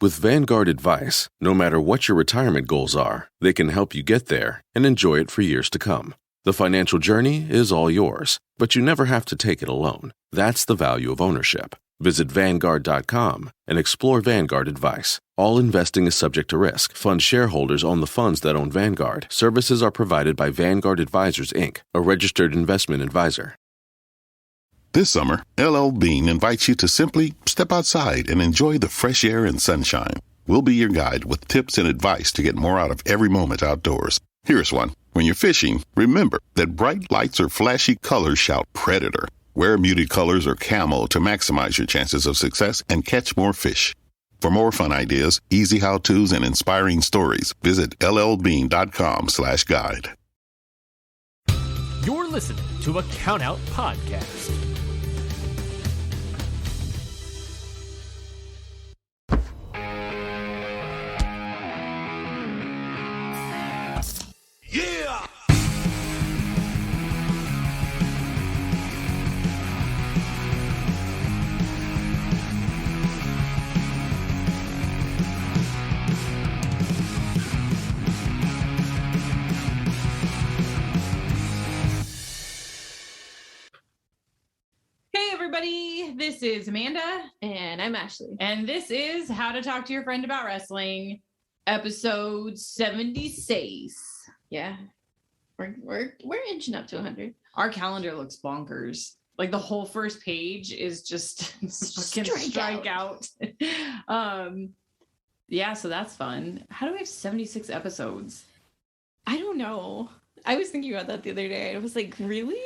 With Vanguard advice, no matter what your retirement goals are, they can help you get there and enjoy it for years to come. The financial journey is all yours, but you never have to take it alone. That's the value of ownership. Visit Vanguard.com and explore Vanguard advice. All investing is subject to risk. Fund shareholders own the funds that own Vanguard. Services are provided by Vanguard Advisors, Inc., a registered investment advisor. This summer, LL Bean invites you to simply step outside and enjoy the fresh air and sunshine. We'll be your guide with tips and advice to get more out of every moment outdoors. Here's one. When you're fishing, remember that bright lights or flashy colors shout predator. Wear muted colors or camo to maximize your chances of success and catch more fish. For more fun ideas, easy how-tos, and inspiring stories, visit llbean.com/guide. You're listening to a Countout Podcast. Yeah! Hey everybody, this is Amanda. And I'm Ashley. And this is How to Talk to Your Friend About Wrestling, episode 76. Yeah. We're inching up to 100. Our calendar looks bonkers. Like the whole first page is just fucking strike out. Yeah, so that's fun. How do we have 76 episodes? I don't know. I was thinking about that the other day. I was like, really?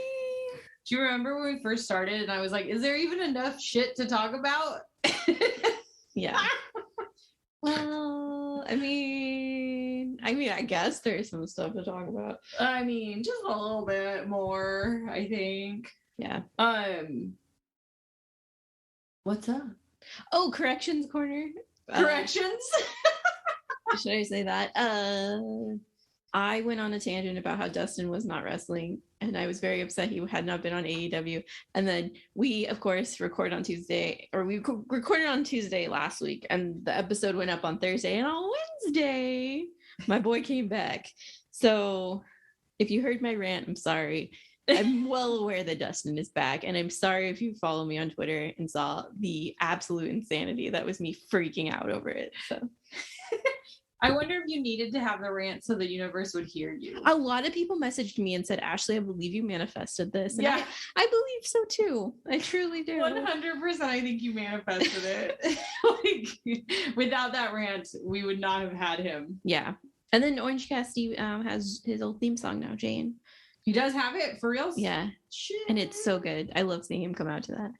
Do you remember when we first started and I was like, is there even enough shit to talk about? Yeah. Well, I mean, I guess there's some stuff to talk about. I mean, just a little bit more, I think. Yeah. What's up? Oh, corrections corner. Corrections? Should I say that? I went on a tangent about how Dustin was not wrestling, and I was very upset he had not been on AEW. And then we, of course, recorded on Tuesday last week, and the episode went up on Thursday. And on Wednesday, my boy came back. So if you heard my rant, I'm sorry. I'm well aware that Dustin is back, and I'm sorry if you follow me on Twitter and saw the absolute insanity that was me freaking out over it. So I wonder if you needed to have the rant so the universe would hear you. A lot of people messaged me and said, Ashley, I believe you manifested this. And yeah. I believe so too. I truly do. 100% I think you manifested it. Like, without that rant, we would not have had him. Yeah. And then Orange Cassidy has his old theme song now, Jane. He does have it? For real? Yeah. Shit. And it's so good. I love seeing him come out to that.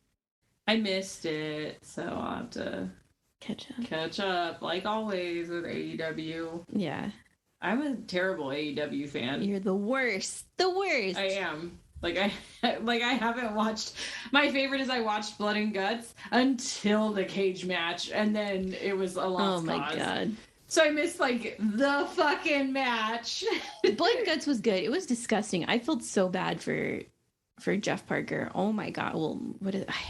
I missed it, so I'll have to catch up like always with AEW. Yeah. I'm a terrible AEW fan. You're the worst. The worst. I am. I haven't watched. My favorite is I watched Blood and Guts until the cage match, and then it was a lost cause. Oh my god. So I missed the fucking match. Blood and Guts was good. It was disgusting. I felt so bad for Jeff Parker. Oh my god. Well,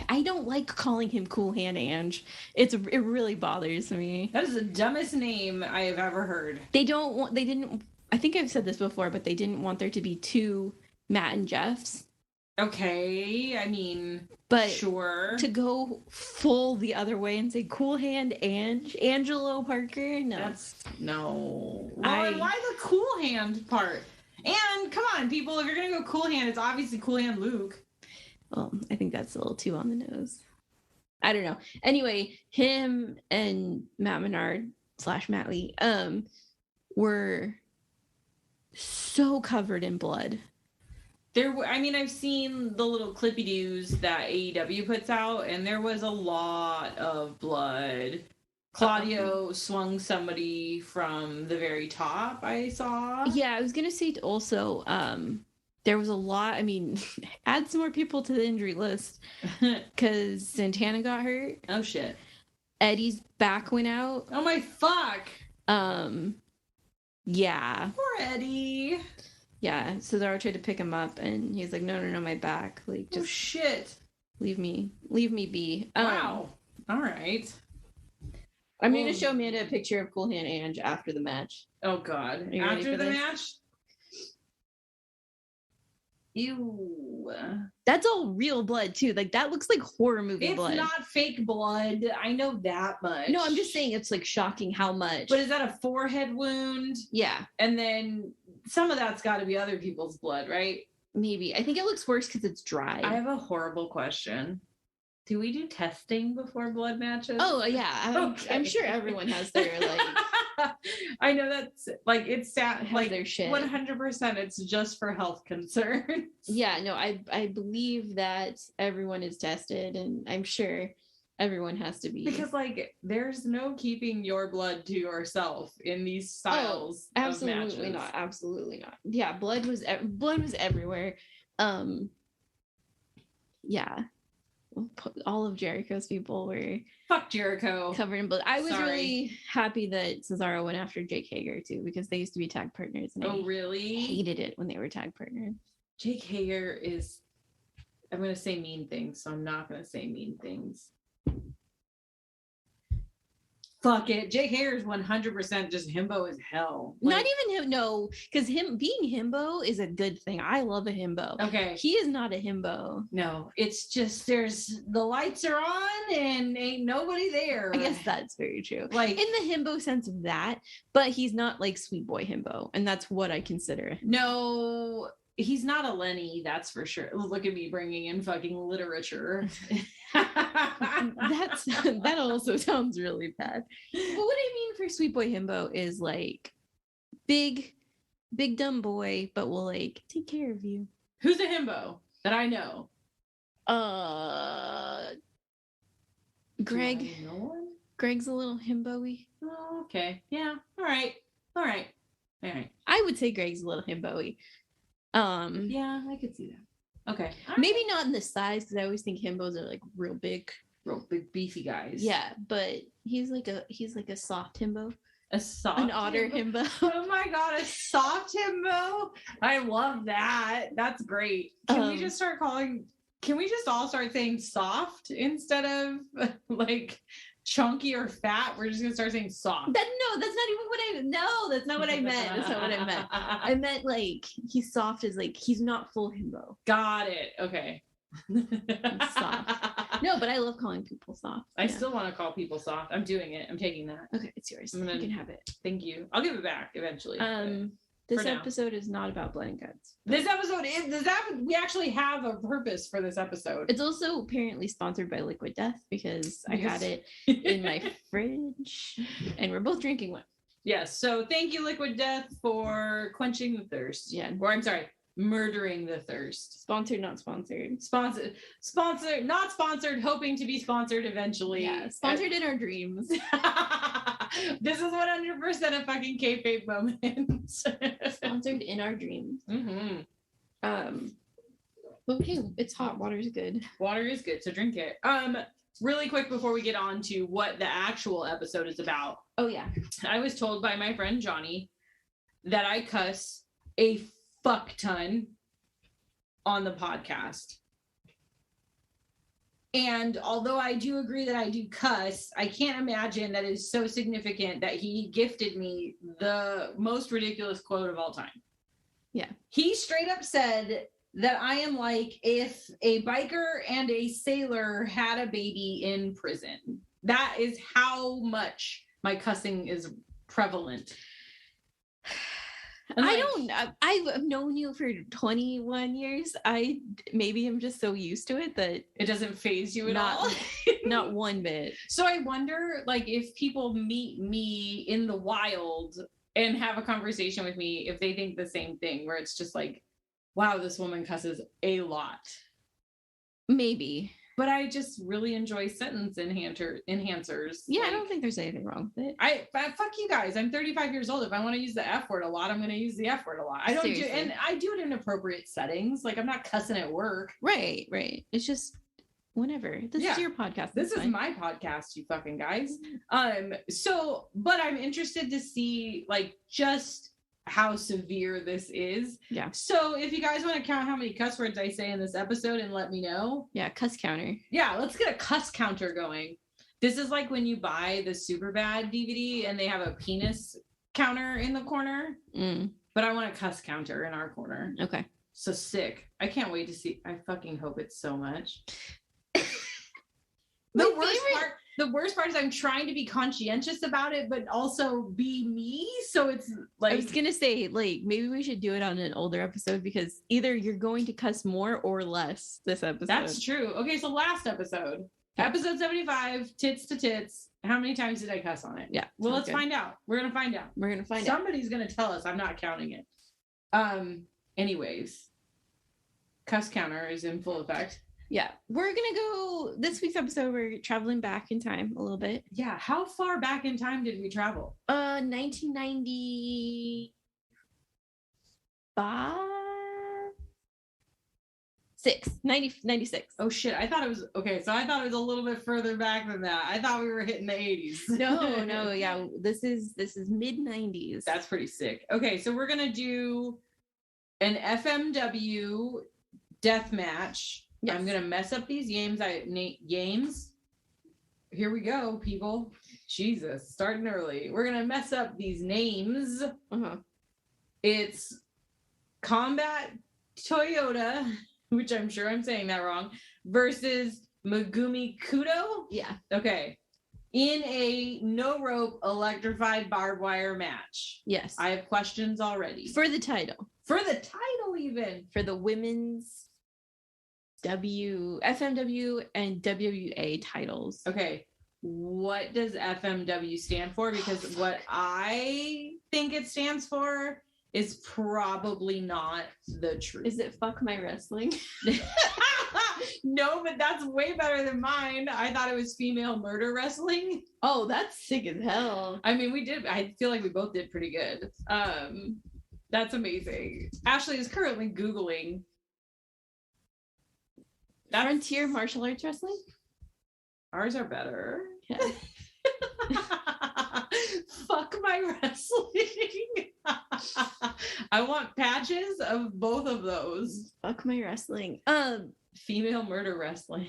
I don't like calling him Cool Hand Ange. It really bothers me. That is the dumbest name I have ever heard. I think I've said this before, but they didn't want there to be two Matt and Jeffs. Okay, I mean, but sure. To go full the other way and say Cool Hand Angelo Parker? No. No. Why the Cool Hand part? And come on, people, if you're going to go Cool Hand, it's obviously Cool Hand Luke. Well, I think that's a little too on the nose. I don't know. Anyway, him and Matt Menard / Matt Lee were so covered in blood. I've seen the little clippy-doos that AEW puts out, and there was a lot of blood. Claudio swung somebody from the very top, I saw. Yeah, I was going to say also, there was a lot. I mean, add some more people to the injury list because Santana got hurt. Oh, shit. Eddie's back went out. Oh, my fuck. Yeah. Poor Eddie. Yeah, Cesaro tried to pick him up, and he's like, no, my back. Like, just shit. Leave me be. Wow. All right. I'm going to show Amanda a picture of Cool Hand Ange after the match. Oh, God. Are you ready After for the this? match? Ew. That's all real blood, too. Like, that looks like horror movie blood. It's not fake blood. I know that much. No, I'm just saying it's, like, shocking how much. But is that a forehead wound? Yeah. And then some of that's got to be other people's blood, right? Maybe. I think it looks worse because it's dry. I have a horrible question. Do we do testing before blood matches? Oh, yeah. I'm sure everyone has their, like... I know that's, like, it's like their shit. 100% it's just for health concerns. Yeah, no, I believe that everyone is tested, and I'm sure everyone has to be. Because, like, there's no keeping your blood to yourself in these styles of absolutely matches. not. Absolutely not. Yeah, blood was everywhere. Yeah. All of Jericho's people were Fuck Jericho. covered in blood. I was Sorry. really happy that Cesaro went after Jake Hager too, because they used to be tag partners, and Oh, I really? hated it when they were tag partners. Jake Hager is, I'm going to say mean things, so I'm not going to say mean things. Fuck it. Jake Hager is 100% just himbo as hell. Not Like, even him, no, because him being himbo is a good thing. I love a himbo. okay. He is not a himbo. No, it's just there's the lights are on and ain't nobody there. I guess that's very true. Like, In the himbo sense of that, but he's not like sweet boy himbo, and that's what I consider. no, he's not a Lenny, that's for sure. Look at me bringing in fucking literature. That also sounds really bad. But what I mean for sweet boy himbo is like big dumb boy, but will like take care of you. Who's a himbo that I know? Greg. Do I know one? Greg's a little himbo-y. Oh, okay. Yeah. All right. I would say Greg's a little himbo-y. Yeah, I could see that. Okay. All Maybe not in the size, because I always think himbos are like real big. real big beefy guys. Yeah, but he's like a soft himbo. A soft An otter himbo. Oh my god, a soft himbo. I love that. That's great. Can we just all start saying soft instead of like chunky or fat? We're just gonna start saying soft. That's not what I meant. That's not what I meant. I meant like he's soft as like he's not full himbo. Got it. Okay. Soft. No, but I love calling people soft. I still want to call people soft. I'm doing it. I'm taking that. Okay, it's yours. You can have it. Thank you. I'll give it back eventually. This for now. episode is not about blood and guts. This episode we actually have a purpose for this episode. It's also apparently sponsored by Liquid Death because I got it in my fridge and we're both drinking one. Yes. So thank you, Liquid Death, for quenching the thirst. Yeah. Or I'm sorry, murdering the thirst. Sponsored, not sponsored. Sponsored, not sponsored, hoping to be sponsored eventually. Yeah, sponsored in our dreams. This is 100% a fucking kayfabe moment. Sponsored in our dreams. Mm-hmm. Okay, it's hot. Water's good. Water is good, so drink it. Really quick before we get on to what the actual episode is about. Oh yeah. I was told by my friend Johnny that I cuss a fuck ton on the podcast. And although I do agree that I do cuss, I can't imagine that is so significant that he gifted me the most ridiculous quote of all time. Yeah. He Straight up said that I am like if a biker and a sailor had a baby in prison. That is how much my cussing is prevalent. And I've known you for 21 years. Maybe I'm just so used to it that it doesn't faze you at all. Not one bit. So I wonder, like, if people meet me in the wild and have a conversation with me, if they think the same thing, where it's just like, wow, this woman cusses a lot. Maybe. But I just really enjoy sentence enhancers. Yeah, like, I don't think there's anything wrong with it. I fuck you guys. I'm 35 years old. If I want to use the F word a lot, I'm going to use the F word a lot. I do it in appropriate settings. Like, I'm not cussing at work. Right. It's just whenever. This is your podcast. This is my podcast, you fucking guys. But I'm interested to see, like, just how severe this is. Yeah. So if you guys want to count how many cuss words I say in this episode and let me know. Yeah, cuss counter. Yeah, let's get a cuss counter going. This is like when you buy the Superbad DVD and they have a penis counter in the corner, but I want a cuss counter in our corner. Okay. So sick. I can't wait to see. I fucking hope it's so much. The worst part is I'm trying to be conscientious about it, but also be me. So it's like, I was gonna say, like, maybe we should do it on an older episode because either you're going to cuss more or less this episode. That's true. Okay, so last episode, episode 75, tits to tits. How many times did I cuss on it? Yeah. Well, let's find out. We're gonna find out. Somebody's gonna tell us. I'm not counting it. Anyways, cuss counter is in full effect. Yeah, we're gonna go this week's episode. We're traveling back in time a little bit. Yeah, how far back in time did we travel? 1995, 96. Oh shit! I thought it was okay. So I thought it was a little bit further back than that. I thought we were hitting the 80s. No, yeah. This is mid 90s. That's pretty sick. Okay, so we're gonna do an FMW death match. Yes. I'm gonna mess up these games. Here we go, people. Jesus, starting early. We're gonna mess up these names. It's Combat Toyoda, which I'm sure I'm saying that wrong, versus Megumi Kudo. Yeah. Okay. In a no rope electrified barbed wire match. Yes. I have questions already. For the title. Even. For the women's FMW and WWA titles. Okay. What does FMW stand for? Because what I think it stands for is probably not the truth. Is it fuck my wrestling? No, but that's way better than mine. I thought it was female murder wrestling. Oh, that's sick as hell. I mean, I feel like we both did pretty good. That's amazing. Ashley is currently Googling. Frontier martial arts wrestling? Ours are better. Yeah. Fuck my wrestling. I want patches of both of those. Fuck my wrestling. Female murder wrestling.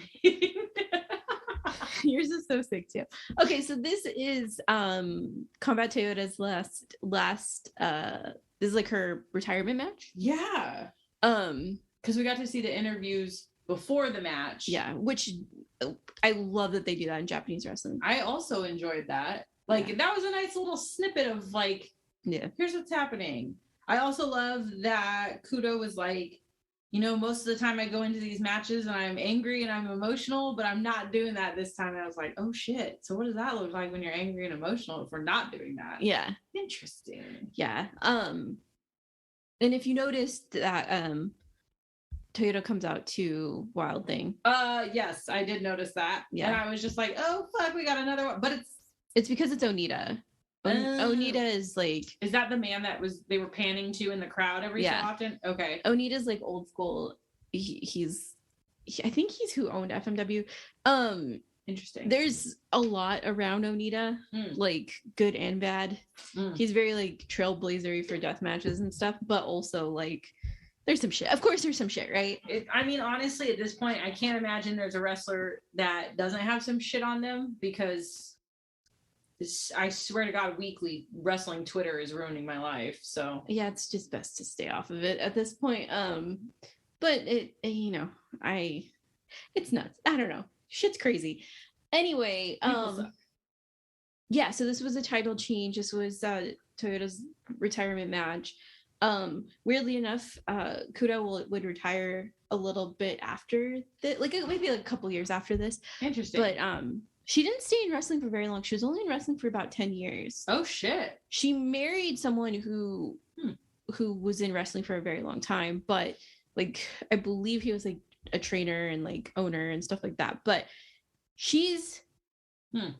Yours is so sick too. Okay, so this is Combat Toyoda's last this is like her retirement match. Yeah. Because we got to see the interviews before the match. Yeah, which I love that they do that in Japanese wrestling. I also enjoyed that. Like, that was a nice little snippet of, like, here's what's happening. I also love that Kudo was like, you know, most of the time I go into these matches and I'm angry and I'm emotional, but I'm not doing that this time. And I was like, oh shit. So what does that look like when you're angry and emotional if we're not doing that? Yeah. Interesting. Yeah. And if you noticed that Toyota comes out to Wild Thing. Yes, I did notice that. Yeah. And I was just like, oh fuck, we got another one. But it's because it's Onita. Onita is like... Is that the man that they were panning to in the crowd every so often? Okay. Onita's like old school. I think he's who owned FMW. Interesting. There's a lot around Onita, like good and bad. He's very like trailblazery for death matches and stuff, but also like there's some shit. Of course there's some shit, right? I mean, honestly, at this point, I can't imagine there's a wrestler that doesn't have some shit on them because I swear to God, weekly wrestling Twitter is ruining my life. So yeah, it's just best to stay off of it at this point. But it's nuts. I don't know. Shit's crazy. Anyway, yeah. So this was a title change. This was Toyota's retirement match. Weirdly enough, Kudo would retire a little bit after that, like maybe like a couple years after this. Interesting. But she didn't stay in wrestling for very long. She was only in wrestling for about 10 years. Oh shit. She married someone who was in wrestling for a very long time, but like I believe he was like a trainer and like owner and stuff like that. But she's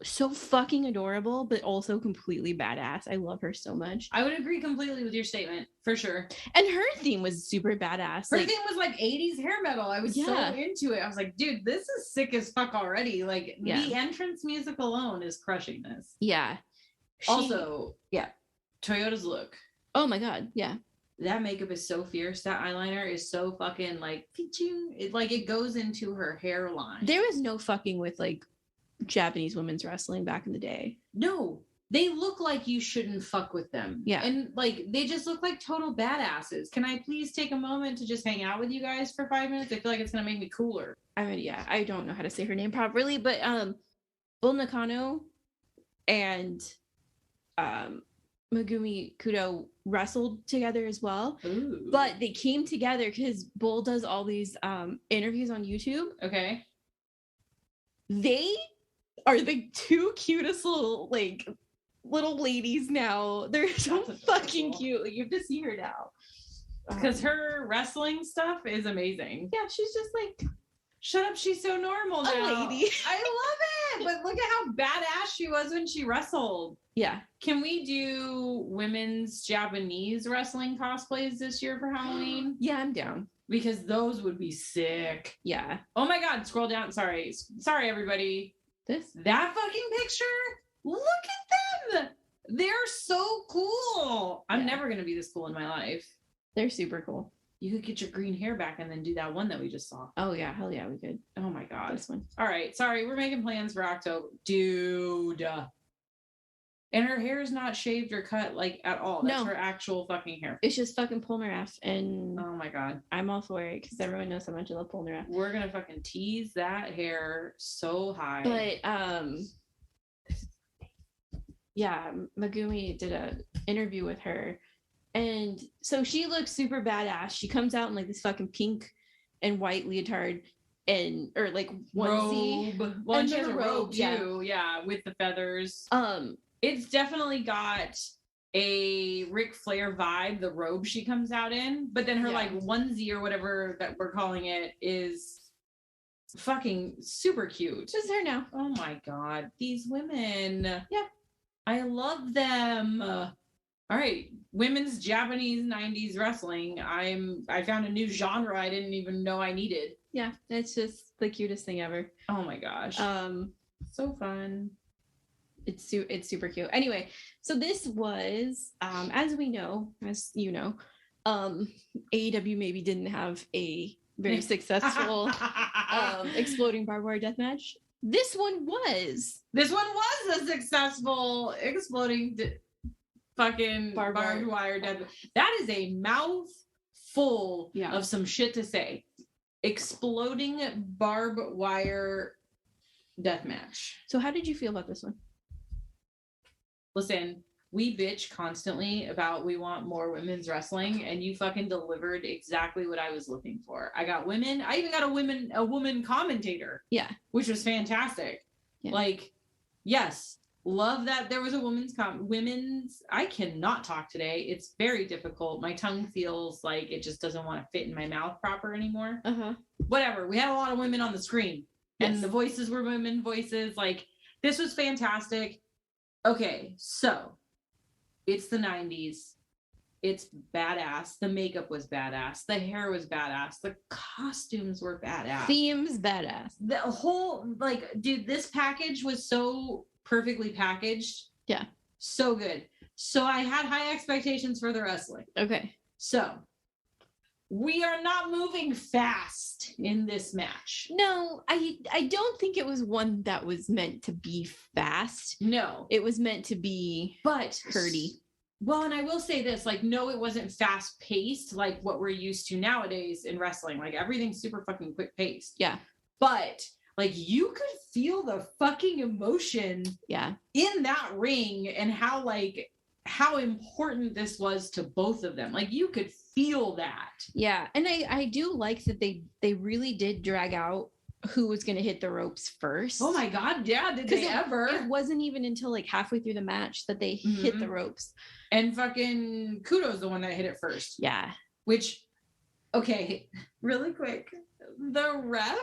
so fucking adorable, but also completely badass. I love her so much. I would agree completely with your statement, for sure. And her theme was super badass. Her theme was like 80s hair metal. I was so into it. I was like, dude, this is sick as fuck already. Like the entrance music alone is crushing this. Yeah. Also, Toyota's look. Oh my God. Yeah. That makeup is so fierce. That eyeliner is so fucking like, it goes into her hairline. There was no fucking with like Japanese women's wrestling back in the day. No, they look like you shouldn't fuck with them. Yeah. And like, they just look like total badasses. Can I please take a moment to just hang out with you guys for 5 minutes? I feel like it's going to make me cooler. I mean, yeah, I don't know how to say her name properly, but Bull Nakano and Megumi Kudo wrestled together as well. Ooh. But they came together because Bull does all these interviews on YouTube. Okay. They are the two cutest little ladies now. They're so fucking cute. Like, you have to see her now. Because her wrestling stuff is amazing. Yeah, she's just like, shut up, she's so normal now. a lady. I love it. But look at how badass she was when she wrestled. Yeah. Can we do women's Japanese wrestling cosplays this year for Halloween? Yeah, I'm down. Because those would be sick. Yeah. Oh my God, scroll down. Sorry, everybody. That fucking picture? Look at them. They're so cool. I'm never going to be this cool in my life. They're super cool. You could get your green hair back and then do that one that we just saw. Oh yeah, hell yeah, we could. Oh my God. This one. All right, sorry, we're making plans for October. Dude. And her hair is not shaved or cut like at all. That's her actual fucking hair. It's just fucking Polnareff, and oh my God, I'm all for it because everyone knows how much I love Polnareff. We're gonna fucking tease that hair so high. But yeah, Megumi did a interview with her, and so she looks super badass. She comes out in like this fucking pink and white leotard and or like onesie. Robe. Well, and she has a robe too, yeah, with the feathers. It's definitely got a Ric Flair vibe, the robe she comes out in, but then her like onesie or whatever that we're calling it is fucking super cute. Just her now. Oh my God, these women. Yeah. I love them. All right, women's Japanese 90s wrestling. I found a new genre I didn't even know I needed. Yeah, it's just the cutest thing ever. Oh my gosh. So fun. It's super cute. Anyway, so this was, as you know, AEW maybe didn't have a very successful exploding barbed wire death match. This one was a successful exploding fucking barbed wire death. That is a mouthful of some shit to say. Exploding barbed wire death match. So how did you feel about this one? Listen, we bitch constantly about we want more women's wrestling, and you fucking delivered exactly what I was looking for. I got women. I even got a woman commentator. Yeah. Which was fantastic. Yeah. Like, yes, love that there was a women's I cannot talk today. It's very difficult. My tongue feels like it just doesn't want to fit in my mouth proper anymore. Whatever. We had a lot of women on the screen. Yes. And the voices were women voices. Like, this was fantastic. Okay, so it's the 90s. It's badass. The makeup was badass. The hair was badass. The costumes were badass. Themes badass. The whole, like, dude, this package was so perfectly packaged. Yeah. So good. So I had high expectations for the wrestling. Okay. So we are not moving fast in this match. No, I don't think it was one that was meant to be fast. No. It was meant to be hurdy. Well, and I will say this, like, no, it wasn't fast paced like what we're used to nowadays in wrestling. Like, everything's super fucking quick paced. Yeah. But like, you could feel the fucking emotion in that ring and how important this was to both of them. Like, you could feel that. Yeah. And I do like that they really did drag out who was going to hit the ropes first. Oh my God. Yeah. Did they ever? It wasn't even until like halfway through the match that they hit the ropes. And fucking Kudo's the one that hit it first. Yeah. Which, okay, really quick. The ref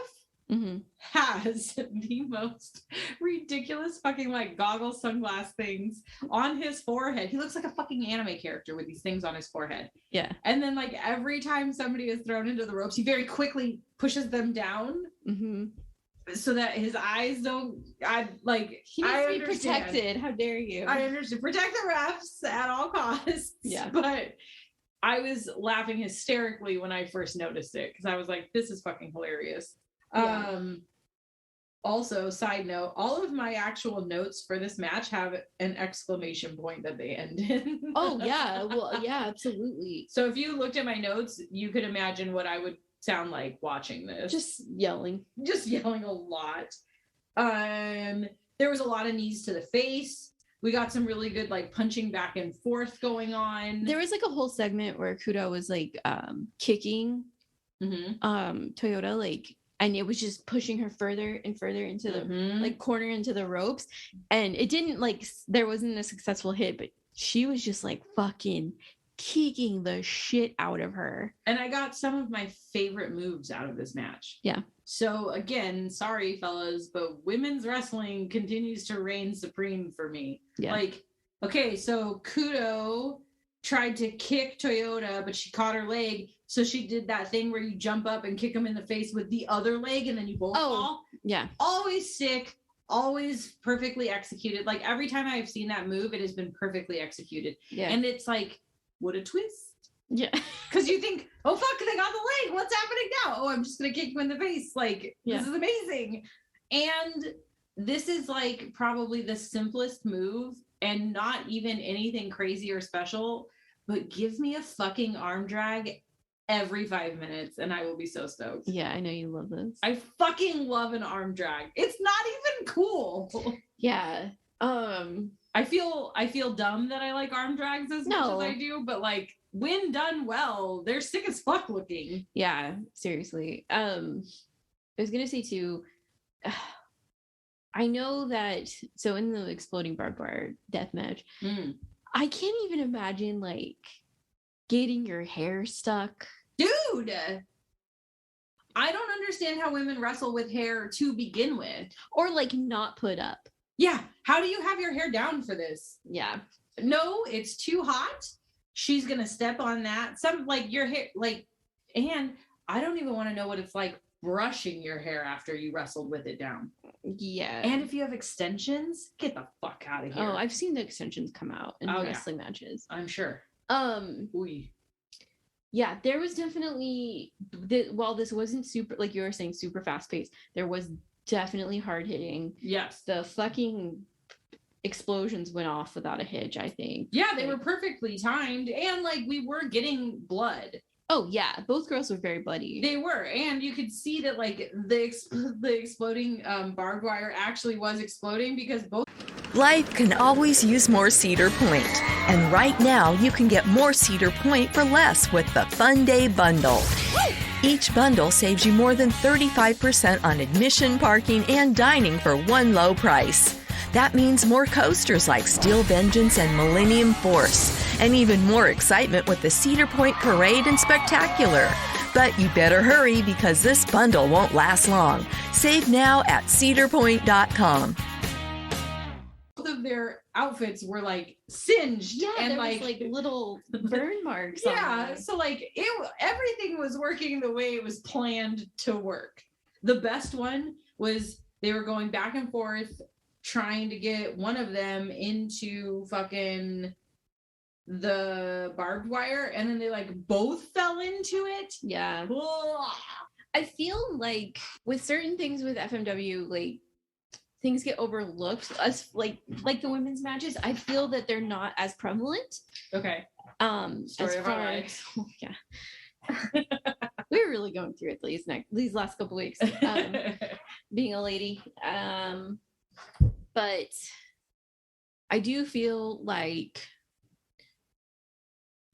has the most ridiculous fucking like goggle sunglass things on his forehead. He looks like a fucking anime character with these things on his forehead. Yeah. And then like every time somebody is thrown into the ropes, he very quickly pushes them down so that his eyes don't. He needs to be protected. How dare you? I understand. Protect the refs at all costs. Yeah. But I was laughing hysterically when I first noticed it because I was like, this is fucking hilarious. Yeah. Also, side note, all of my actual notes for this match have an exclamation point that they end in. Oh yeah, well yeah, absolutely. So if you looked at my notes, you could imagine what I would sound like watching this. Just yelling A lot. There was a lot of knees to the face. We got some really good like punching back and forth going on. There was like a whole segment where Kudo was like kicking Toyota, like, and it was just pushing her further and further into the like corner into the ropes, and it didn't like there wasn't a successful hit, but she was just like fucking kicking the shit out of her. And I got some of my favorite moves out of this match. Yeah. So again, sorry fellas, but women's wrestling continues to reign supreme for me. Yeah. Like, okay, so Kudo tried to kick Toyota, but she caught her leg. So she did that thing where you jump up and kick them in the face with the other leg and then you both fall. Yeah. Always sick, always perfectly executed. Like every time I've seen that move, it has been perfectly executed. Yeah. And it's like, what a twist. Yeah. Because you think, oh, fuck, they got the leg. What's happening now? Oh, I'm just going to kick you in the face. Like, This is amazing. And this is like probably the simplest move and not even anything crazy or special, but give me a fucking arm drag every 5 minutes and I will be so stoked. Yeah, I know you love this. I fucking love an arm drag. It's not even cool. Yeah. I feel dumb that I like arm drags as much as I do, but like when done well, they're sick as fuck looking. Yeah, seriously. I was gonna say too, I know that so in the exploding barbed wire death match, I can't even imagine like getting your hair stuck. Dude, I don't understand how women wrestle with hair to begin with. Or like not put up. Yeah. How do you have your hair down for this? Yeah. No, it's too hot. She's going to step on that. Some like your hair, like, and I don't even want to know what it's like brushing your hair after you wrestled with it down. Yeah. And if you have extensions, get the fuck out of here. Oh, I've seen the extensions come out in wrestling matches. I'm sure. Ooh. Yeah, there was definitely, while this wasn't super, like you were saying, super fast paced, there was definitely hard hitting. Yes. The fucking explosions went off without a hitch, I think. Yeah, they were perfectly timed. And like we were getting blood. Oh, yeah. Both girls were very bloody. They were. And you could see that like the exploding barbed wire actually was exploding because both. Life can always use more Cedar Point. And right now, you can get more Cedar Point for less with the Fun Day Bundle. Each bundle saves you more than 35% on admission, parking, and dining for one low price. That means more coasters like Steel Vengeance and Millennium Force, and even more excitement with the Cedar Point Parade and Spectacular. But you better hurry because this bundle won't last long. Save now at cedarpoint.com. Both of their outfits were like singed. Yeah, and there like, was like little burn marks. Yeah, so like everything was working the way it was planned to work. The best one was they were going back and forth trying to get one of them into fucking the barbed wire, and then they like both fell into it. Yeah. Ugh. I feel like with certain things with FMW, like things get overlooked. As like the women's matches, I feel that they're not as prevalent. Okay. Story of our lives. Oh, yeah. We were really going through it these last couple weeks. Being a lady. But I do feel like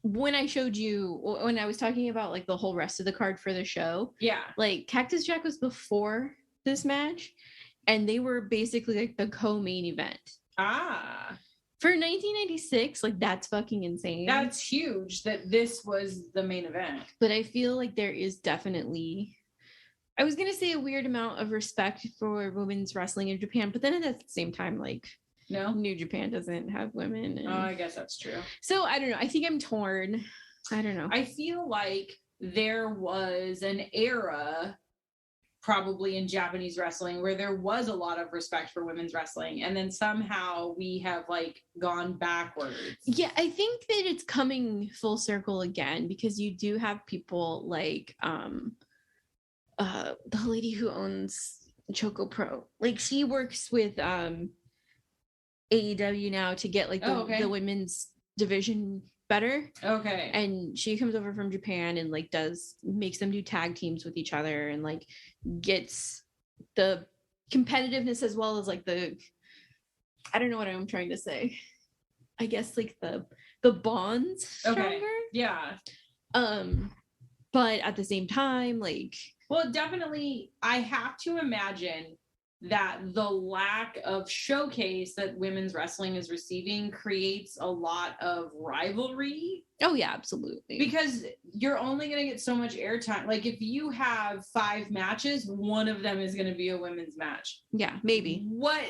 when I showed you, when I was talking about like the whole rest of the card for the show, yeah, like Cactus Jack was before this match, and they were basically like the co-main event. For 1996, like that's fucking insane. That's huge that this was the main event. But I feel like there is definitely, I was gonna say a weird amount of respect for women's wrestling in Japan, but then at the same time, like no, New Japan doesn't have women. And... Oh, I guess that's true. So I don't know. I think I'm torn. I don't know. I feel like there was an era probably in Japanese wrestling where there was a lot of respect for women's wrestling, and then somehow we have like gone backwards. Yeah, I think that it's coming full circle again because you do have people like the lady who owns Choco Pro. Like she works with AEW now to get like the women's division better. Okay. And she comes over from Japan and like makes them do tag teams with each other and like gets the competitiveness as well as like I don't know what I'm trying to say. I guess like the bonds stronger. Okay. Yeah. But at the same time, like, well, definitely I have to imagine that the lack of showcase that women's wrestling is receiving creates a lot of rivalry. Oh yeah, absolutely. Because you're only going to get so much airtime. Like if you have 5 matches, one of them is going to be a women's match. Yeah, maybe. What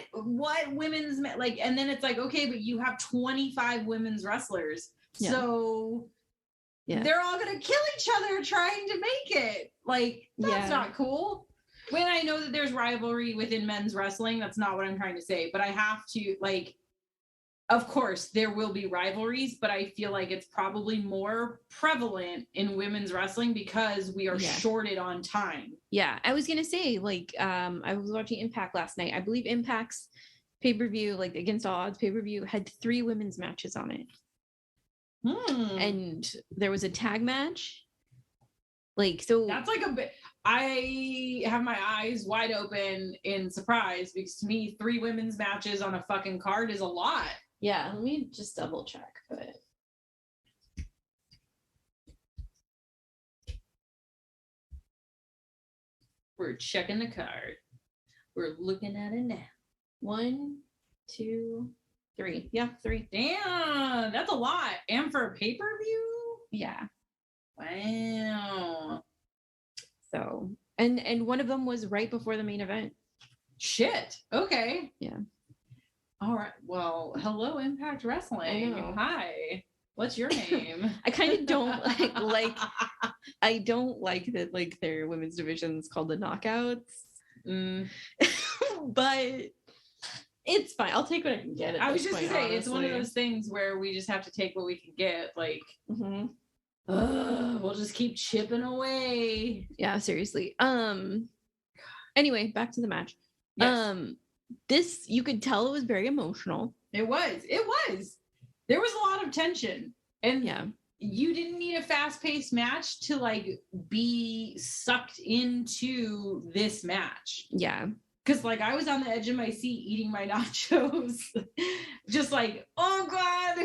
women's like, and then it's like, okay, but you have 25 women's wrestlers. Yeah. So they're all going to kill each other trying to make it. Like, that's not cool. When I know that there's rivalry within men's wrestling, that's not what I'm trying to say. But I have to, like, of course, there will be rivalries, but I feel like it's probably more prevalent in women's wrestling because we are shorted on time. Yeah, I was going to say, like, I was watching Impact last night. I believe Impact's pay-per-view, like, Against All Odds pay-per-view, had 3 women's matches on it. And there was a tag match. Like, so that's like a bit. I have my eyes wide open in surprise because to me, 3 women's matches on a fucking card is a lot. Yeah, let me just double check. But we're checking the card. We're looking at it now. 1, 2, 3. Yeah, 3. Damn, that's a lot. And for a pay-per-view? Yeah. Wow. So, and one of them was right before the main event. Shit. Okay. Yeah. All right. Well, hello, Impact Wrestling. Hi. What's your name? I kind of don't like I don't like that like their women's division is called the Knockouts. But it's fine. I'll take what I can get. I was just gonna say, honestly. It's one of those things where we just have to take what we can get. Like, we'll just keep chipping away. Yeah, seriously. Anyway, back to the match. Yes. This, you could tell it was very emotional. It was. There was a lot of tension. And you didn't need a fast-paced match to like be sucked into this match. Yeah. Because like I was on the edge of my seat eating my nachos. Just like, oh God,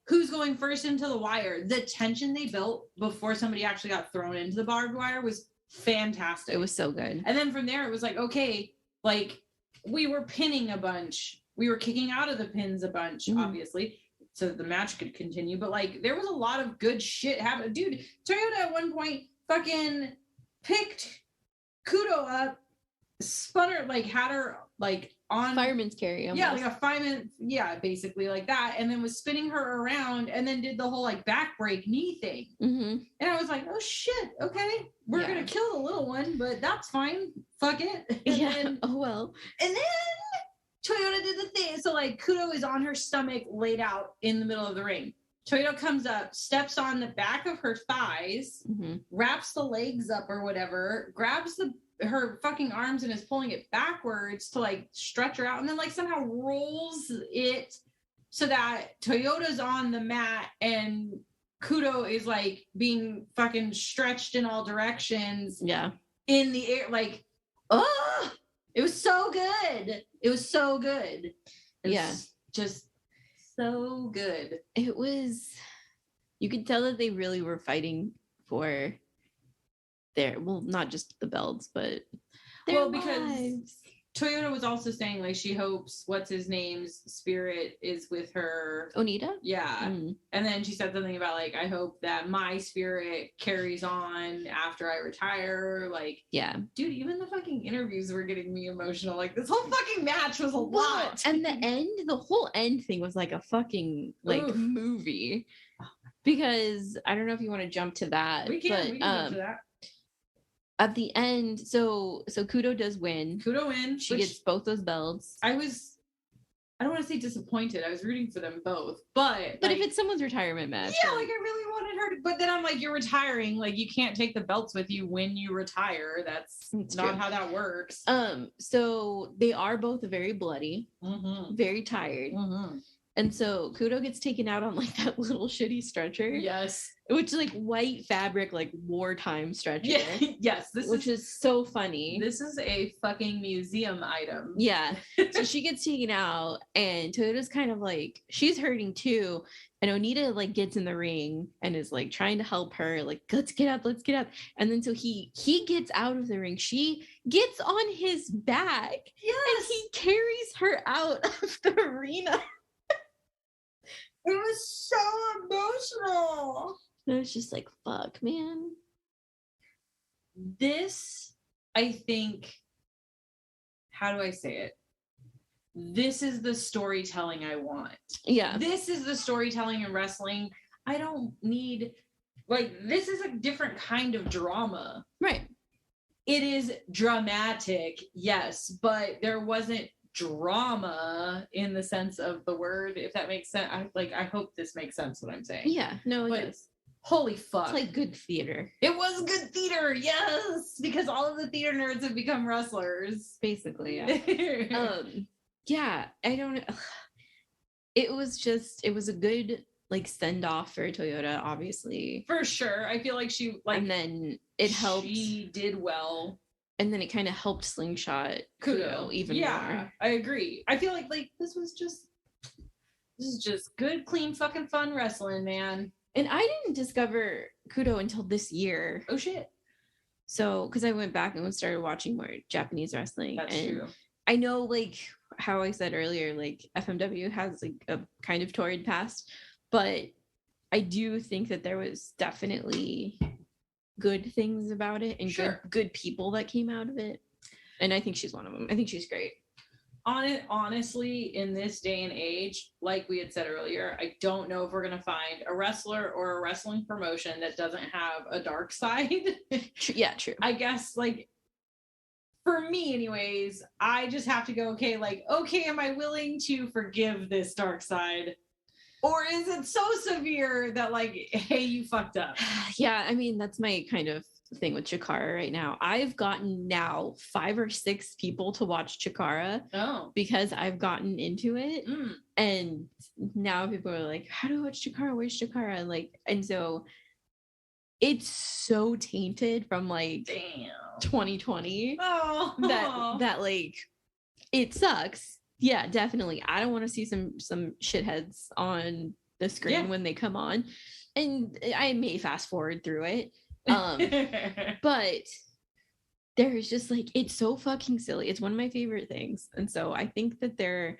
who's going first into the wire? The tension they built before somebody actually got thrown into the barbed wire was fantastic. It was so good. And then from there it was like, okay, like we were pinning a bunch. We were kicking out of the pins a bunch, obviously, so that the match could continue. But like there was a lot of good shit happening. Dude, Toyota at one point fucking picked Kudo up, spun her, like had her like on fireman's carry almost. Yeah, like a fireman, basically like that, and then was spinning her around and then did the whole like back break knee thing. And I was like, oh shit, okay, we're gonna kill the little one, but that's fine, fuck it. And then, oh well. And then Toyota did the thing, so like Kudo is on her stomach laid out in the middle of the ring. Toyota comes up, steps on the back of her thighs, wraps the legs up or whatever, grabs her fucking arms and is pulling it backwards to like stretch her out, and then like somehow rolls it so that Toyota's on the mat and Kudo is like being fucking stretched in all directions. Yeah. In the air, like, oh, it was so good. It was so good. Just so good. It was, you could tell that they really were fighting for not just the belts, but because lives. Toyota was also saying like she hopes what's his name's spirit is with her. Onita? Yeah. And then she said something about like, I hope that my spirit carries on after I retire. Like, dude, even the fucking interviews were getting me emotional. Like this whole fucking match was a lot. And the whole end thing was like a fucking like movie. Because I don't know if you want to jump to that. We can jump to that. At the end, so Kudo does win. Kudo wins. She gets both those belts. I was I don't want to say disappointed. I was rooting for them both, but if it's someone's retirement match, yeah, like I really wanted her to. But then I'm like, you're retiring. Like you can't take the belts with you when you retire. That's not how that works. So they are both very bloody, very tired, and so Kudo gets taken out on like that little shitty stretcher. Yes, which is like white fabric, like wartime stretcher. Yeah. Yes, which is so funny. This is a fucking museum item. Yeah. So she gets taken out, and Toyoda's kind of like, she's hurting too. And Onita like gets in the ring and is like trying to help her, like, let's get up. And then so he gets out of the ring. She gets on his back. Yes. And he carries her out of the arena. It was so emotional. And I was just like, fuck, man. This, I think, how do I say it? This is the storytelling I want. Yeah. This is the storytelling in wrestling. I don't need, like, this is a different kind of drama. Right. It is dramatic, yes, but there wasn't drama in the sense of the word, if that makes sense. I hope this makes sense what I'm saying. Yeah, no, it does. Holy fuck. It's like good theater. It was good theater, yes, because all of the theater nerds have become wrestlers. Basically, yeah. Yeah, I don't know. It was a good like send off for Toyota, obviously. For sure. I feel like she like, and then it helped. She did well. And then it kind of helped Slingshot Kudo even more. I agree. I feel like this is just good, clean, fucking fun wrestling, man. And I didn't discover Kudo until this year. Oh shit. So, because I went back and started watching more Japanese wrestling. That's true. I know, like how I said earlier, like FMW has like a kind of torrid past, but I do think that there was definitely good things about it and good people that came out of it. And I think she's one of them. I think she's great. Honestly, in this day and age, like we had said earlier, I don't know if we're going to find a wrestler or a wrestling promotion that doesn't have a dark side. Yeah, true. I guess, like, for me anyways, I just have to go, okay, am I willing to forgive this dark side? Or is it so severe that, like, hey, you fucked up? Yeah, I mean, that's my kind of thing with Chikara right now. I've gotten now 5 or 6 people to watch Chikara because I've gotten into it. And now people are like, how do I watch Chikara? Where's Chikara? And so it's so tainted from like 2020 that like it sucks. Yeah, definitely. I don't want to see some shitheads on the screen when they come on, and I may fast forward through it. But there's just like, it's so fucking silly. It's one of my favorite things, and so I think that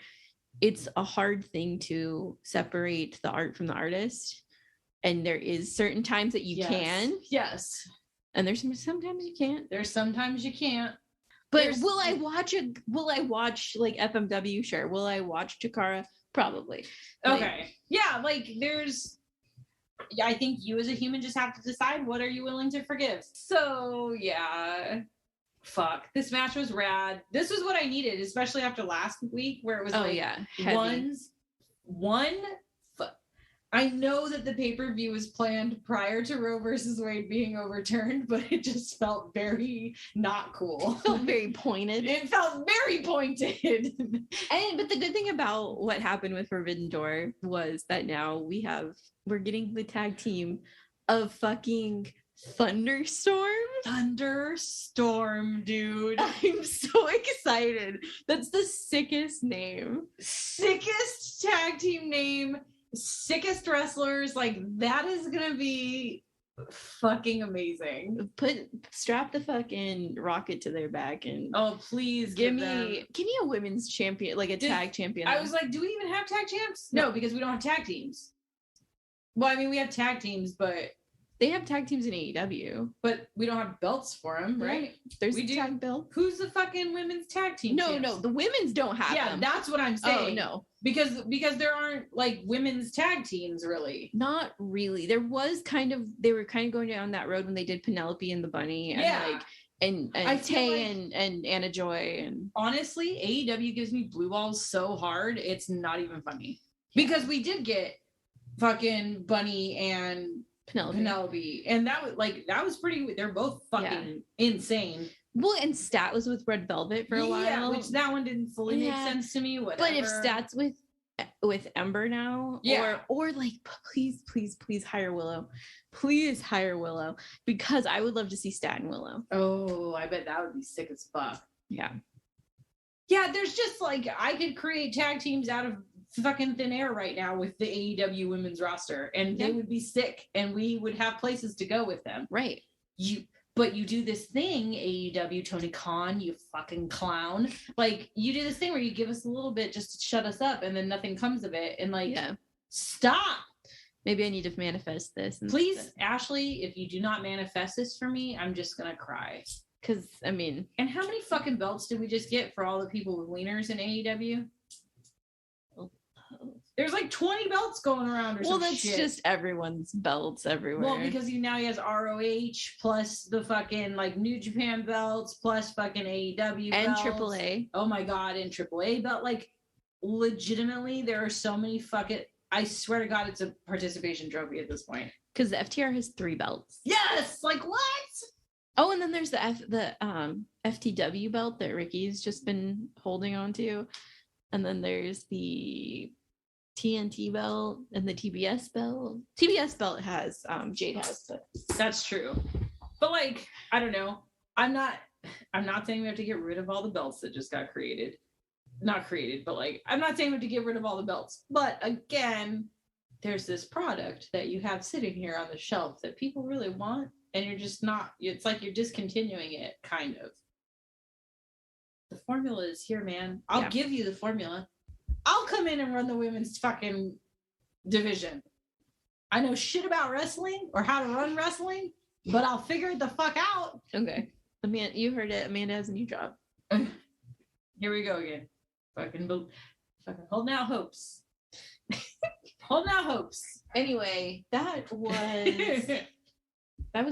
it's a hard thing to separate the art from the artist, and there is certain times that you can. Yes. And there's sometimes you can't. There's sometimes you can't. But will I watch like FMW? Sure. Will I watch Chikara? Probably. Okay. Yeah, like I think you as a human just have to decide what are you willing to forgive. So yeah. Fuck. This match was rad. This was what I needed, especially after last week where it was I know that the pay-per-view was planned prior to Roe versus Wade being overturned, but it just felt very not cool. It felt very pointed. It felt very pointed. But the good thing about what happened with Forbidden Door was that now we're getting the tag team of fucking Thunderstorm. Thunderstorm, dude. I'm so excited. That's the sickest name. Sickest tag team name. Sickest wrestlers. Like, that is gonna be fucking amazing. Strap the fucking rocket to their back and please give me a women's champion, like a tag champion. I was like, do we even have tag champs? No, because we don't have tag teams. Well, I mean, we have tag teams, but they have tag teams in AEW, but we don't have belts for them, right? There's a tag belt. Who's the fucking women's tag team? No, the women's don't have them. Yeah, that's what I'm saying. Oh, no. Because there aren't like women's tag teams really. Not really. They were kind of going down that road when they did Penelope and the Bunny, and like and Tay and Anna Joy. And honestly, AEW gives me blue balls so hard, it's not even funny. Because we did get fucking Bunny and Penelope. And that was pretty, they're both fucking insane. Well, and Stat was with Red Velvet for a while. Yeah, which that one didn't fully make sense to me. Whatever. But if Stat's with Ember now, or like, please hire Willow. Please hire Willow. Because I would love to see Stat and Willow. Oh, I bet that would be sick as fuck. Yeah. Yeah, there's just like, I could create tag teams out of fucking thin air right now with the AEW women's roster, and they would be sick, and we would have places to go with them. Right. But you do this thing, AEW, Tony Khan, you fucking clown. Like, you do this thing where you give us a little bit just to shut us up, and then nothing comes of it. And like, stop. Maybe I need to manifest this. Please, Ashley, if you do not manifest this for me, I'm just gonna cry. Because, I mean... And how many fucking belts did we just get for all the people with wieners in AEW? There's like 20 belts going around or something. Well, that's just everyone's belts everywhere. Well, because now he has ROH plus the fucking like New Japan belts plus fucking AEW and belts. AAA. Oh my God, and AAA belt. Like, legitimately, there are so many fucking... I swear to God, it's a participation trophy at this point. Because the FTR has 3 belts. Yes! Like, what? Oh, and then there's the FTW belt that Ricky's just been holding on to. And then there's the TNT belt and the TBS belt. TBS belt has Jade has, but that's true. But like, I don't know. I'm not saying we have to get rid of all the belts that just got created. Not created, but like, I'm not saying we have to get rid of all the belts. But again, there's this product that you have sitting here on the shelf that people really want, and you're just not, it's like you're discontinuing it, kind of. The formula is here, man. I'll give you the formula. I'll come in and run the women's fucking division. I know shit about wrestling or how to run wrestling, but I'll figure it the fuck out. Okay. Amanda, you heard it. Amanda has a new job. Here we go again. Fucking holding out hopes. Holding out hopes. Anyway, that was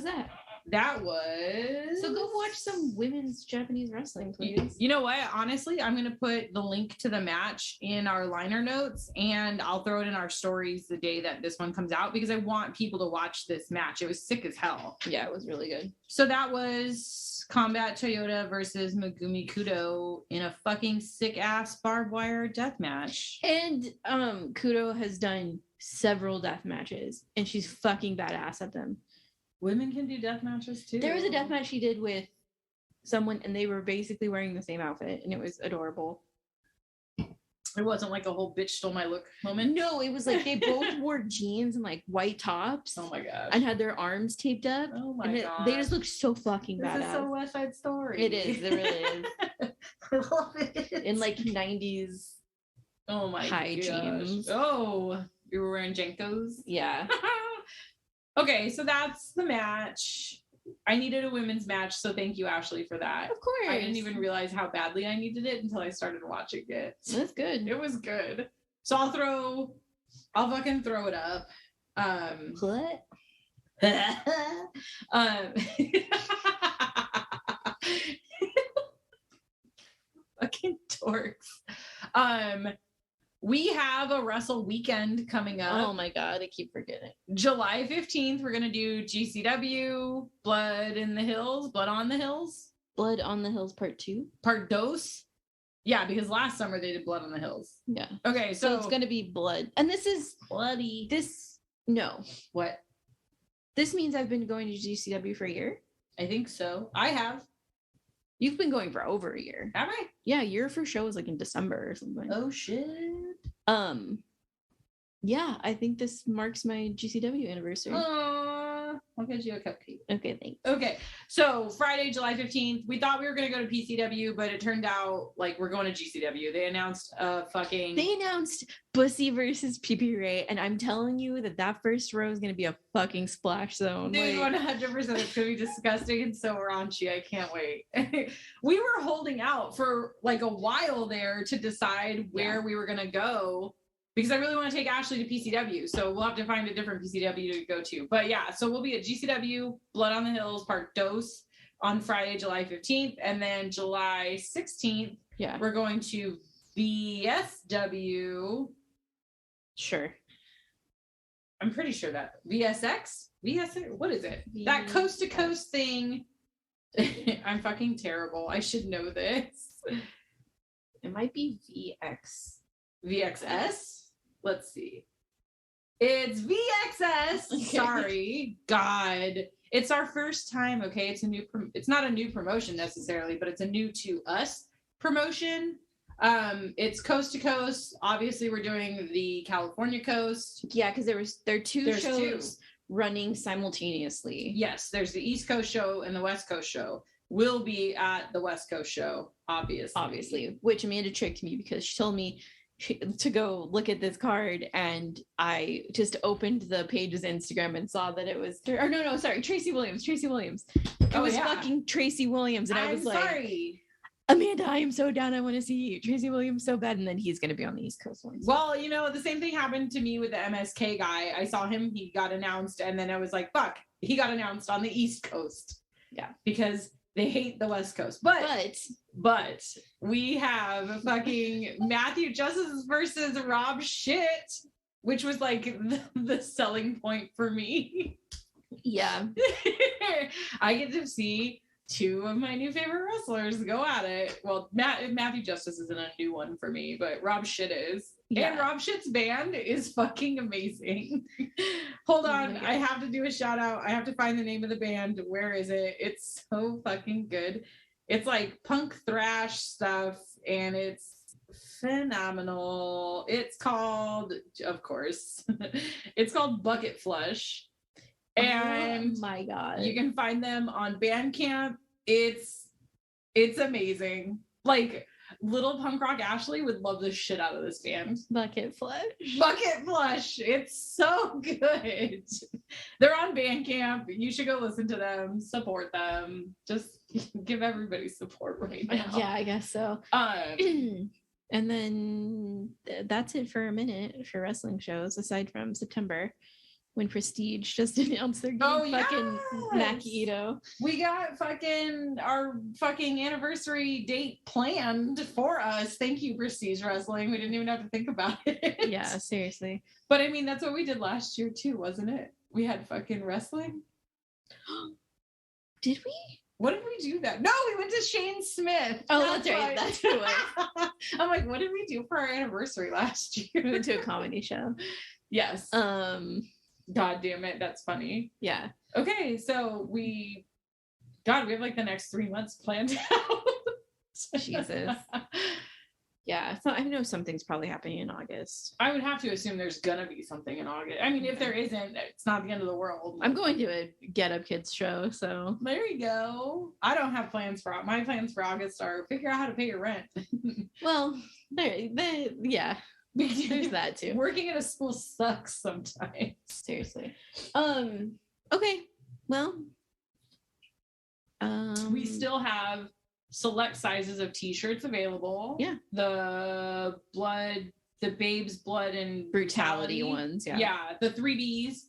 that. That was... So go watch some women's Japanese wrestling, please. You know what? Honestly, I'm going to put the link to the match in our liner notes, and I'll throw it in our stories the day that this one comes out, because I want people to watch this match. It was sick as hell. Yeah, it was really good. So that was Combat Toyoda versus Megumi Kudo in a fucking sick-ass barbed wire death match. And Kudo has done several death matches, and she's fucking badass at them. Women can do death matches too. There was a death match she did with someone, and they were basically wearing the same outfit, and it was adorable. It wasn't like a whole bitch stole my look moment. No, it was like they both wore jeans and like white tops. Oh my gosh. And had their arms taped up. Oh my god. They just look so fucking badass. This is so West Side Story. It is. It really is. I love it. In like 90s. Oh my high gosh. jeans. Oh, you were wearing Jenkos? Yeah. Okay, so that's the match. I needed a women's match, so thank you, Ashley, for that. Of course. I didn't even realize how badly I needed it until I started watching it. That's good. It was good. So I'll fucking throw it up. What? Fucking dorks. We have a Wrestle Weekend coming up. Oh my god, I keep forgetting. July 15th, we're gonna do GCW, Blood on the Hills. Blood on the Hills Part 2. Part Dos. Yeah, because last summer they did Blood on the Hills. Yeah. Okay, so it's gonna be blood. And this is bloody. No. What? This means I've been going to GCW for a year? I think so. I have. You've been going for over a year. Have I? Yeah, your first show was like in December or something. Oh shit. Yeah, I think this marks my GCW anniversary. I'll get you a cupcake. Okay, thanks. Okay, so Friday, July 15th, we thought we were going to go to PCW, but it turned out like we're going to GCW. They announced Bussy versus PP Ray, and I'm telling you that first row is going to be a fucking splash zone. Dude, 100%. It's going to be disgusting and so raunchy. I can't wait. We were holding out for like a while there to decide where we were going to go, because I really want to take Ashley to PCW. So we'll have to find a different PCW to go to. But yeah, so we'll be at GCW, Blood on the Hills, Part Dos on Friday, July 15th. And then July 16th, we're going to VSW. Sure. I'm pretty sure that VSX? What is it? That coast to coast thing. I'm fucking terrible. I should know this. It might be VX. VXS? Let's see. It's VXS. Okay. Sorry. God. It's our first time, okay? It's not a new promotion necessarily, but it's a new to us promotion. It's coast to coast. Obviously, we're doing the California coast. Yeah, because there are two shows running simultaneously. Yes, there's the East Coast show and the West Coast show. We'll be at the West Coast show, obviously. Which Amanda tricked me because she told me to go look at this card, and I just opened the page's Instagram and saw that it was Tracy Williams. It was fucking Tracy Williams, and I was like, sorry, Amanda, I am so down. I want to see Tracy Williams so bad, and then he's going to be on the East Coast one. Well, the same thing happened to me with the MSK guy. I saw him; he got announced, and then I was like, "Fuck!" He got announced on the East Coast. Yeah, because they hate the West Coast. But we have fucking Matthew Justice versus Rob Shit, which was like the selling point for me. Yeah. I get to see two of my new favorite wrestlers go at it. Well, Matthew Justice isn't a new one for me, but Rob Shit is. Yeah. And Rob Shit's band is fucking amazing. Hold on. I have to do a shout out. I have to find the name of the band. Where is it? It's so fucking good. It's like punk thrash stuff, and it's phenomenal. It's called, of course, it's called Bucket Flush. And oh my God, you can find them on Bandcamp. It's amazing. Like, little punk rock Ashley would love the shit out of this band. Bucket Flush. It's so good. They're on Bandcamp. You should go listen to them, support them. Just give everybody support right now. Yeah, I guess so. And then that's it for a minute for wrestling shows, aside from September, when Prestige just announced they're getting fucking Maki Ito. We got our fucking anniversary date planned for us. Thank you, Prestige Wrestling. We didn't even have to think about it. Yeah, seriously. But I mean, that's what we did last year too, wasn't it? We had fucking wrestling. Did we? What did we do that? No, we went to Shane Smith. Oh, that's right. That's who it was. I'm like, what did we do for our anniversary last year? We went to a comedy show. Yes. God damn it, that's funny. Yeah. Okay, so we have like the next 3 months planned out. Jesus. Yeah, so I know something's probably happening in August. I would have to assume there's gonna be something in August. I mean, if there isn't, it's not the end of the world. I'm going to a Get Up Kids show, so there you go. I don't have plans for my plans for August are figure out how to pay your rent. Well, yeah. There's that too. Working at a school sucks sometimes. Seriously. Okay. Well. We still have select sizes of t-shirts available. Yeah. The Babes Blood and Brutality ones. Yeah. Yeah. The 3Ds.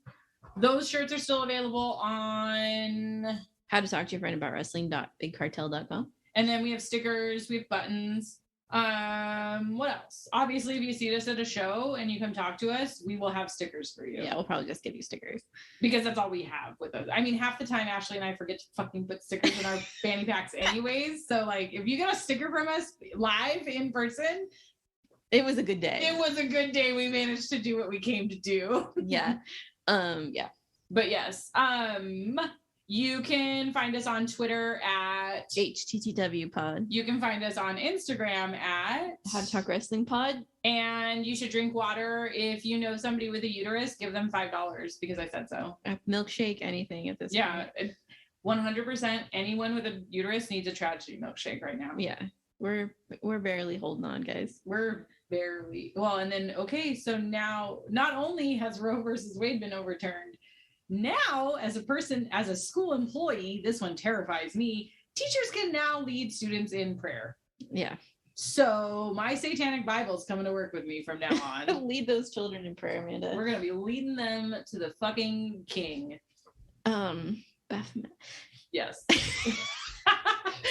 Those shirts are still available on How to Talk to Your Friend About Wrestling.bigcartel.com. And then we have stickers, we have buttons. What else? Obviously, if you see us at a show and you come talk to us, we will have stickers for you. Yeah, we'll probably just give you stickers because that's all we have with us. I mean, half the time Ashley and I forget to fucking put stickers in our fanny packs anyways. So like, if you get a sticker from us live in person, it was a good day. It was a good day. We managed to do what we came to do. Yeah. Yeah. But yes. You can find us on Twitter at HTTWPod. You can find us on Instagram at How to Talk Wrestling Pod. And you should drink water. If you know somebody with a uterus, give them $5 because I said so. A milkshake, anything at this point. Yeah, 100%. Anyone with a uterus needs a tragedy milkshake right now. Yeah, we're barely holding on, guys. We're barely. Well, and then, okay, so now not only has Roe versus Wade been overturned, now, as a school employee, this one terrifies me. Teachers can now lead students in prayer. Yeah. So my satanic Bible's coming to work with me from now on. Lead those children in prayer, Amanda. We're gonna be leading them to the fucking king. Baphomet. Yes.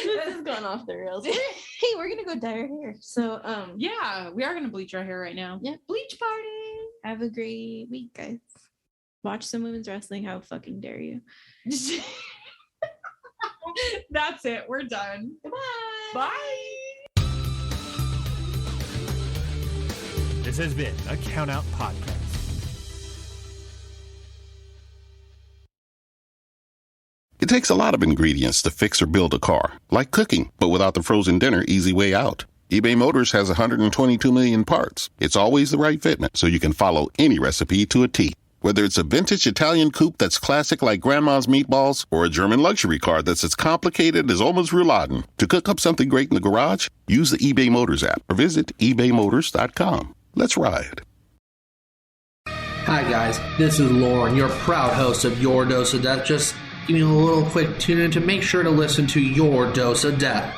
This is going off the rails. Hey, we're gonna go dye our hair. So yeah, we are gonna bleach our hair right now. Yeah, bleach party. Have a great week, guys. Watch some women's wrestling. How fucking dare you? That's it. We're done. Goodbye. Bye. This has been a Count Out Podcast. It takes a lot of ingredients to fix or build a car, like cooking, but without the frozen dinner easy way out. eBay Motors has 122 million parts. It's always the right fitment, so you can follow any recipe to a T. Whether it's a vintage Italian coupe that's classic like Grandma's meatballs, or a German luxury car that's as complicated as Oma's rouladen, to cook up something great in the garage, use the eBay Motors app or visit ebaymotors.com. Let's ride. Hi guys, this is Lauren, your proud host of Your Dose of Death. Just give me a little quick tune in to make sure to listen to Your Dose of Death.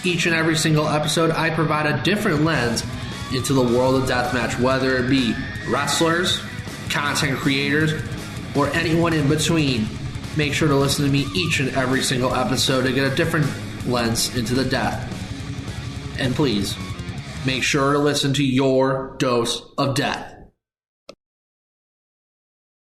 Each and every single episode, I provide a different lens into the world of deathmatch, whether it be wrestlers, content creators, or anyone in between. Make sure to listen to me each and every single episode to get a different lens into the death. And please, make sure to listen to Your Dose of Death.